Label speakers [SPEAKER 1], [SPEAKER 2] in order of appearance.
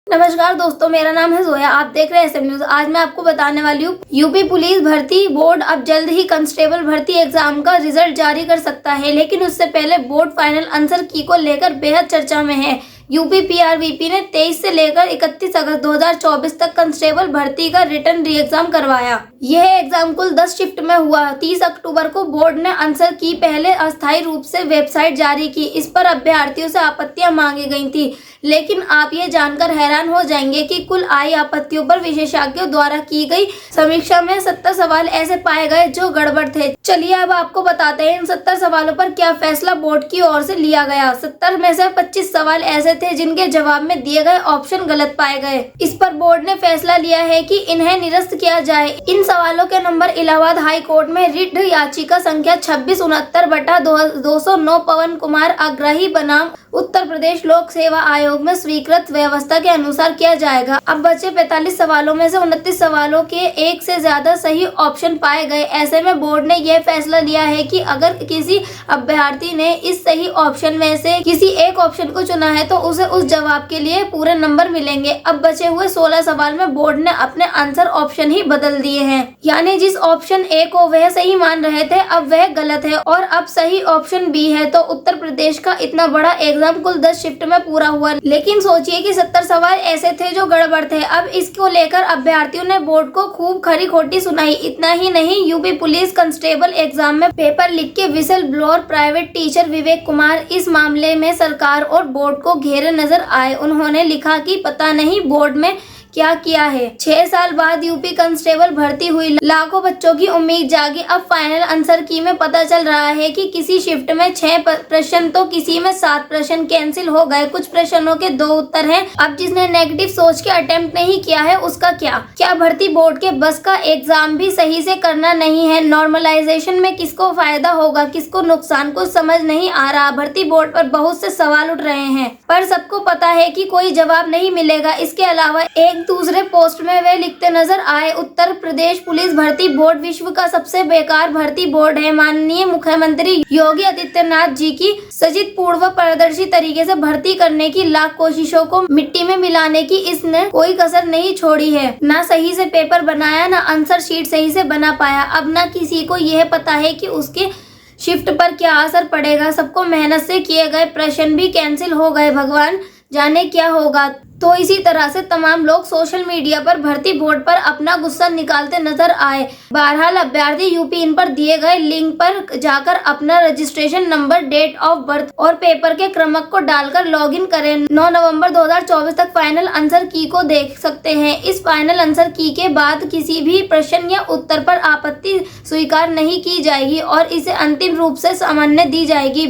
[SPEAKER 1] नमस्कार दोस्तों, मेरा नाम है जोया। आप देख रहे हैं एसएम न्यूज। आज मैं आपको बताने वाली हूँ यूपी पुलिस भर्ती बोर्ड अब जल्द ही कांस्टेबल भर्ती एग्जाम का रिजल्ट जारी कर सकता है, लेकिन उससे पहले बोर्ड फाइनल आंसर की को लेकर बेहद चर्चा में है। यूपी पीआरबीपी ने 23 से लेकर 31 अगस्त 2024 तक कांस्टेबल भर्ती का रिटर्न री एग्जाम करवाया। यह एग्जाम कुल 10 शिफ्ट में हुआ। 30 अक्टूबर को बोर्ड ने आंसर की पहले अस्थायी रूप से वेबसाइट जारी की। इस पर अभ्यर्थियों से आपत्तियां मांगी गई थी, लेकिन आप ये जानकर हैरान हो जाएंगे कि कुल आई आपत्तियों पर विशेषज्ञों द्वारा की गई समीक्षा में 70 सवाल ऐसे पाए गए जो गड़बड़ थे। चलिए अब आपको बताते हैं इन 70 सवालों पर क्या फैसला बोर्ड की ओर से लिया गया। 70 में से 25 सवाल ऐसे थे जिनके जवाब में दिए गए ऑप्शन गलत पाए गए। इस पर बोर्ड ने फैसला लिया है कि इन्हें निरस्त किया जाए। इन सवालों के नंबर इलाहाबाद हाई कोर्ट में रिट याचिका संख्या 2669/209 पवन कुमार आग्रही बनाम उत्तर प्रदेश लोक सेवा आयोग में स्वीकृत व्यवस्था के अनुसार किया जाएगा। अब बचे 45 सवालों में से 29 सवालों के एक से ज्यादा सही ऑप्शन पाए गए। ऐसे में बोर्ड ने यह फैसला लिया है कि अगर किसी अभ्यर्थी ने इस सही ऑप्शन में से किसी एक ऑप्शन को चुना है तो उसे उस जवाब के लिए पूरे नंबर मिलेंगे। अब बचे हुए 16 सवाल में बोर्ड ने अपने आंसर ऑप्शन ही बदल दिए हैं, यानी जिस ऑप्शन ए को वह सही मान रहे थे अब वह गलत है और अब सही ऑप्शन बी है। तो उत्तर प्रदेश का इतना बड़ा एग्जाम कुल 10 शिफ्ट में पूरा हुआ, लेकिन सोचिए कि 70 सवाल ऐसे थे जो गड़बड़ थे। अब इसको लेकर अभ्यर्थियों ने बोर्ड को खूब खरी खोटी सुनाई। इतना ही नहीं, यूपी पुलिस कांस्टेबल एग्जाम में पेपर लीक के whistle blower private teacher Vivek Kumar इस मामले में सरकार और बोर्ड को घेरे नजर आए। उन्होंने लिखा कि पता नहीं बोर्ड में क्या किया है। 6 साल बाद यूपी कांस्टेबल भर्ती हुई, लाखों बच्चों की उम्मीद जागी। अब फाइनल आंसर की में पता चल रहा है कि किसी शिफ्ट में 6 प्रश्न तो किसी में 7 प्रश्न कैंसिल हो गए। कुछ प्रश्नों के 2 उत्तर हैं। अब जिसने नेगेटिव सोच के अटेम्प्ट नहीं किया है उसका क्या भर्ती बोर्ड के बस का एग्जाम भी सही से करना नहीं है। नॉर्मलाइजेशन में किसको फायदा होगा, किसको नुकसान, कुछ समझ नहीं आ रहा। भर्ती बोर्ड पर बहुत से सवाल उठ रहे हैं, पर सबको पता है कि कोई जवाब नहीं मिलेगा। इसके अलावा एक दूसरे पोस्ट में वे लिखते नजर आए, उत्तर प्रदेश पुलिस भर्ती बोर्ड विश्व का सबसे बेकार भर्ती बोर्ड है। माननीय मुख्यमंत्री योगी आदित्यनाथ जी की सजित पूर्व पारदर्शी तरीके से भर्ती करने की लाख कोशिशों को मिट्टी में मिलाने की इसने कोई कसर नहीं छोड़ी है। ना सही से पेपर बनाया, ना आंसर शीट सही से बना पाया। अब ना किसी को यह पता है कि उसके शिफ्ट पर क्या असर पड़ेगा। सबको मेहनत से किए गए प्रश्न भी कैंसिल हो गए। भगवान जाने क्या होगा। तो इसी तरह से तमाम लोग सोशल मीडिया पर भर्ती बोर्ड पर अपना गुस्सा निकालते नजर आए। बहरहाल अभ्यर्थी यूपी इन पर दिए गए लिंक पर जाकर अपना registration number, date of birth और पेपर के क्रमांक को डालकर लॉगिन करें। 9 नवंबर 2024 तक फाइनल आंसर की को देख सकते हैं। इस फाइनल आंसर की के बाद किसी भी प्रश्न या उत्तर पर आपत्ति स्वीकार नहीं की जाएगी और इसे अंतिम रूप से सामान्य दी जाएगी।